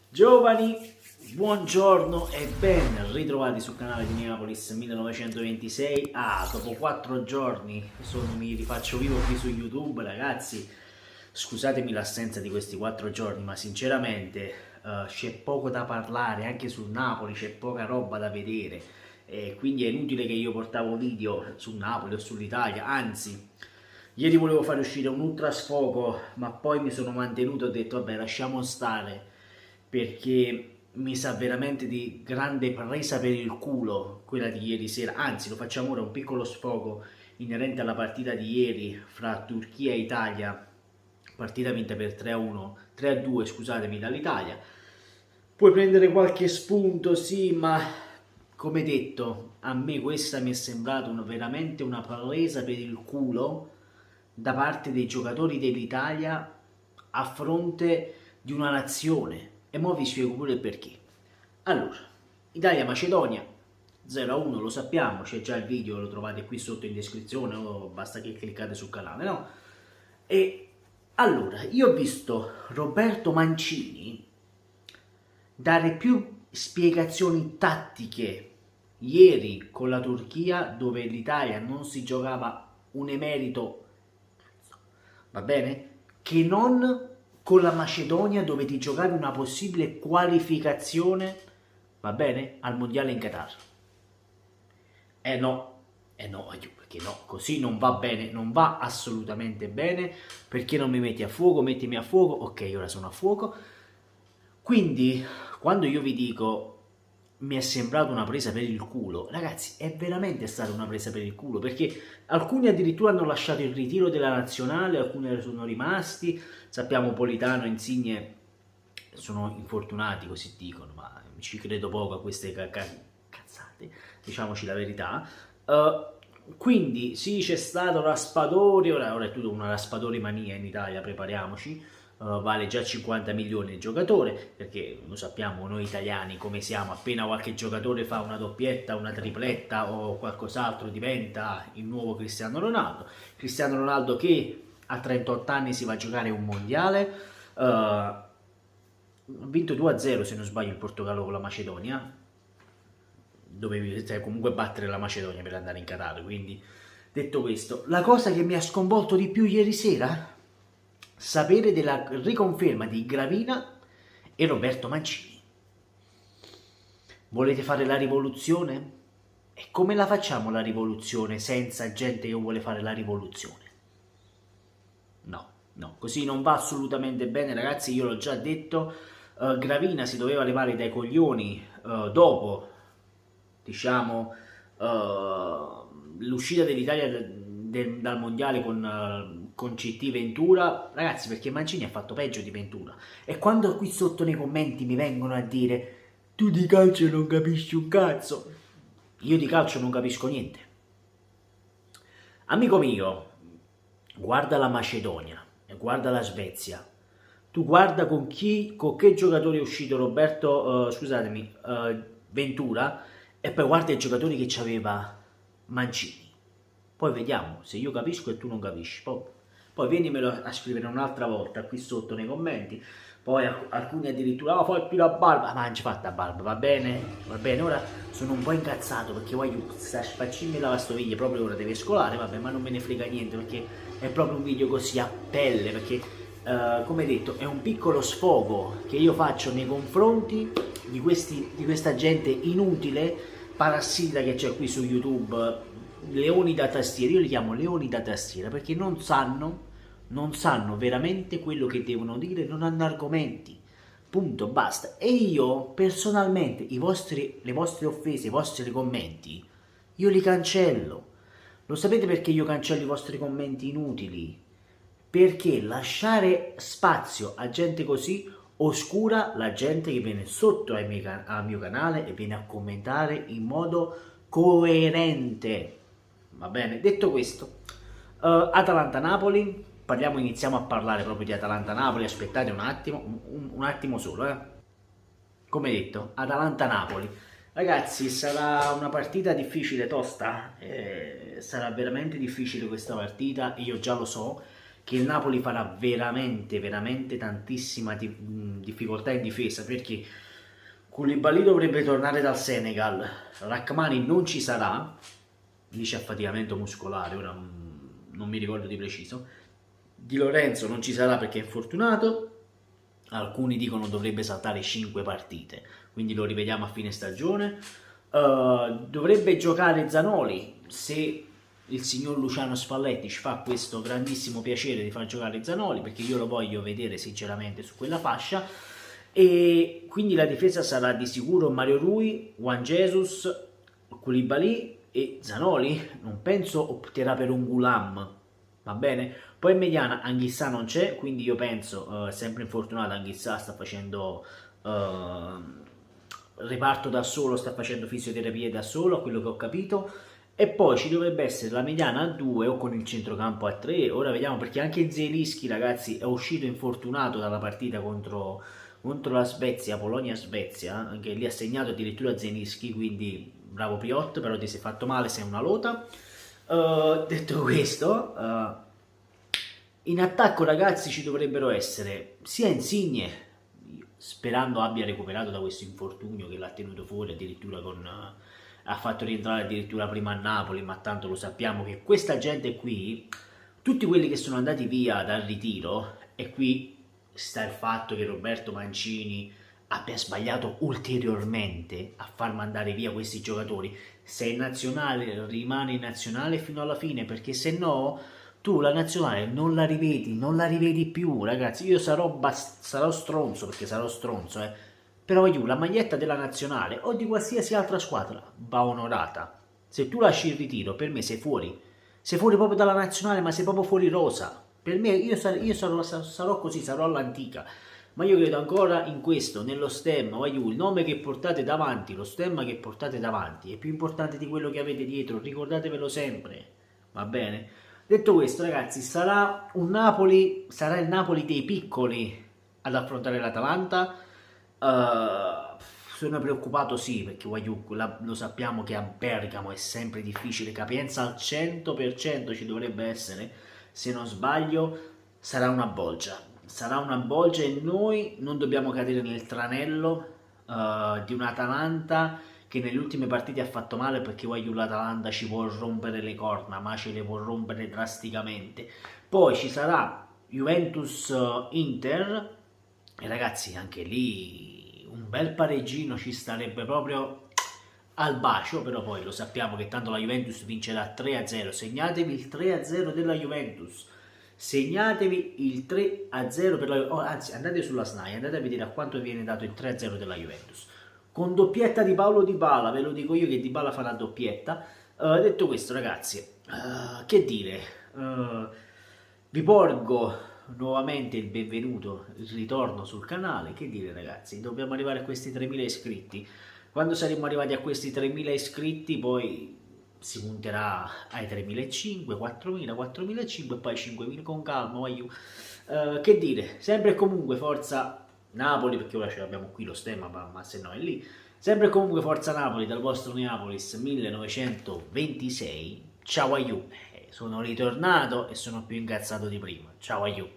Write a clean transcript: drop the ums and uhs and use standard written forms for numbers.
Giovani, buongiorno e ben ritrovati sul canale di Neapolis 1926. Dopo 4 giorni mi rifaccio vivo qui su YouTube, ragazzi. Scusatemi l'assenza di questi 4 giorni, ma sinceramente c'è poco da parlare, anche sul Napoli c'è poca roba da vedere. Quindi è inutile che io portavo video sul Napoli o sull'Italia, anzi. Ieri volevo fare uscire un ultra sfogo, ma poi mi sono mantenuto e ho detto vabbè, lasciamo stare, perché mi sa veramente di grande presa per il culo quella di ieri sera. Anzi, lo facciamo ora, un piccolo sfogo inerente alla partita di ieri fra Turchia e Italia, partita vinta per 3-1, 3-2 scusatemi, dall'Italia. Puoi prendere qualche spunto, sì, ma come detto, a me questa mi è sembrata veramente una presa per il culo da parte dei giocatori dell'Italia a fronte di una nazione. E mo vi spiego pure il perché. Allora, Italia-Macedonia 0-1, lo sappiamo, c'è già il video, lo trovate qui sotto in descrizione o basta che cliccate sul canale, no? E allora, io ho visto Roberto Mancini dare più spiegazioni tattiche ieri con la Turchia, dove l'Italia non si giocava un emerito, va bene? Che non con la Macedonia, dove ti giocavi una possibile qualificazione, va bene? Al mondiale in Qatar. No, perché no, così non va bene, non va assolutamente bene. Perché non mi metti a fuoco? Mettimi a fuoco, ok, ora sono a fuoco. Quindi, quando io vi dico mi è sembrato una presa per il culo, ragazzi, è veramente stata una presa per il culo, perché alcuni addirittura hanno lasciato il ritiro della nazionale, alcuni sono rimasti, sappiamo Politano e Insigne sono infortunati, così dicono, ma ci credo poco a queste cazzate, diciamoci la verità. Quindi sì, c'è stato Raspadori, ora è tutto una Raspadori mania in Italia, prepariamoci. Vale già 50 milioni il giocatore, perché lo sappiamo noi italiani come siamo, appena qualche giocatore fa una doppietta, una tripletta o qualcos'altro diventa il nuovo Cristiano Ronaldo. Cristiano Ronaldo che a 38 anni si va a giocare un mondiale, ha vinto 2-0 se non sbaglio il Portogallo con la Macedonia, dovevi comunque battere la Macedonia per andare in Qatar. Quindi, detto questo, la cosa che mi ha sconvolto di più ieri sera, sapere della riconferma di Gravina e Roberto Mancini. Volete fare la rivoluzione? E come la facciamo la rivoluzione senza gente che vuole fare la rivoluzione? No, così non va assolutamente bene, ragazzi, io l'ho già detto. Gravina si doveva levare dai coglioni dopo, diciamo, l'uscita dell'Italia dal mondiale con CT Ventura, ragazzi, perché Mancini ha fatto peggio di Ventura. E quando qui sotto nei commenti mi vengono a dire tu di calcio non capisci un cazzo, io di calcio non capisco niente. Amico mio, guarda la Macedonia e guarda la Svezia. Tu guarda con che giocatore è uscito Ventura, e poi guarda i giocatori che c'aveva Mancini. Poi vediamo se io capisco e tu non capisci. Poi vienimelo a scrivere un'altra volta qui sotto nei commenti. Poi alcuni addirittura, fai più la barba, ma non ci fatta barba, va bene? Va bene, ora sono un po' incazzato perché voglio spacciarmi la lavastoviglie proprio ora, deve scolare, vabbè, ma non me ne frega niente perché è proprio un video così a pelle, perché come detto è un piccolo sfogo che io faccio nei confronti di questa gente inutile, parassita che c'è qui su YouTube, leoni da tastiera. Io li chiamo leoni da tastiera perché non sanno veramente quello che devono dire, non hanno argomenti, punto, basta. E io personalmente le vostre offese, i vostri commenti, io li cancello. Lo sapete perché io cancello i vostri commenti inutili? Perché lasciare spazio a gente così oscura la gente che viene sotto al mio canale e viene a commentare in modo coerente. Va bene? Detto questo, Atalanta-Napoli, iniziamo a parlare proprio di Atalanta-Napoli, aspettate un attimo, un attimo solo, Come detto, Atalanta-Napoli. Ragazzi, sarà una partita difficile, tosta, sarà veramente difficile questa partita, io già lo so, che il Napoli farà veramente, veramente tantissima difficoltà in difesa, perché Koulibaly dovrebbe tornare dal Senegal, Rachmani non ci sarà, dice affaticamento muscolare, ora non mi ricordo di preciso, Di Lorenzo non ci sarà perché è infortunato, alcuni dicono dovrebbe saltare 5 partite, quindi lo rivediamo a fine stagione. Dovrebbe giocare Zanoli se il signor Luciano Spalletti ci fa questo grandissimo piacere di far giocare Zanoli, perché io lo voglio vedere sinceramente su quella fascia. E quindi la difesa sarà di sicuro Mario Rui, Juan Jesus, Koulibaly e Zanoli. Non penso opterà per un Gulam, va bene? Poi in mediana Anghissà non c'è, quindi io penso, sempre infortunato, Anghissà sta facendo reparto da solo, sta facendo fisioterapia da solo, a quello che ho capito. E poi ci dovrebbe essere la mediana a 2 o con il centrocampo a 3. Ora vediamo, perché anche Zielinski, ragazzi, è uscito infortunato dalla partita contro la Svezia, Polonia-Svezia, anche lì ha segnato addirittura Zielinski, quindi bravo Piot, però ti sei fatto male, sei una lota. Detto questo, in attacco, ragazzi, ci dovrebbero essere sia Insigne, sperando abbia recuperato da questo infortunio che l'ha tenuto fuori addirittura ha fatto rientrare addirittura prima a Napoli, ma tanto lo sappiamo che questa gente qui, tutti quelli che sono andati via dal ritiro, e qui sta il fatto che Roberto Mancini abbia sbagliato ulteriormente a far mandare via questi giocatori. Se è nazionale rimane in nazionale fino alla fine, perché se no tu la nazionale non la rivedi più, ragazzi. Io sarò stronzo, perché sarò stronzo, però la maglietta della nazionale o di qualsiasi altra squadra va onorata. Se tu lasci il ritiro, per me sei fuori proprio dalla nazionale, ma sei proprio fuori rosa. Per me, io sarò così, sarò all'antica. Ma io credo ancora in questo, nello stemma, il nome che portate davanti, lo stemma che portate davanti è più importante di quello che avete dietro, ricordatevelo sempre, va bene? Detto questo, ragazzi, sarà il Napoli dei piccoli ad affrontare l'Atalanta. Sono preoccupato, sì, perché lo sappiamo che a Bergamo è sempre difficile, capienza al 100% ci dovrebbe essere, se non sbaglio. Sarà una bolgia e noi non dobbiamo cadere nel tranello di un'Atalanta che nelle ultime partite ha fatto male, perché l'Atalanta ci può rompere le corna, ma ce le può rompere drasticamente. Poi ci sarà Juventus-Inter, e ragazzi, anche lì un bel pareggino ci starebbe proprio al bacio, però poi lo sappiamo che tanto la Juventus vincerà 3-0. Segnatevi il 3-0 della Juventus. Segnatevi il 3-0 per la anzi, andate sulla SNAI, andate a vedere a quanto viene dato il 3-0 della Juventus. Con doppietta di Paulo Dybala, ve lo dico io che Dybala farà doppietta. Detto questo, ragazzi, che dire, vi porgo nuovamente il benvenuto, il ritorno sul canale. Che dire, ragazzi, dobbiamo arrivare a questi 3.000 iscritti. Quando saremo arrivati a questi 3.000 iscritti poi si punterà ai 3.500, 4.000, 4.500 e poi 5.000 con calma. Che dire, sempre e comunque forza Napoli, perché ora ce l'abbiamo qui lo stemma, ma se no è lì. Sempre e comunque forza Napoli dal vostro Neapolis 1926. Ciao aiù, sono ritornato e sono più incazzato di prima. Ciao aiù.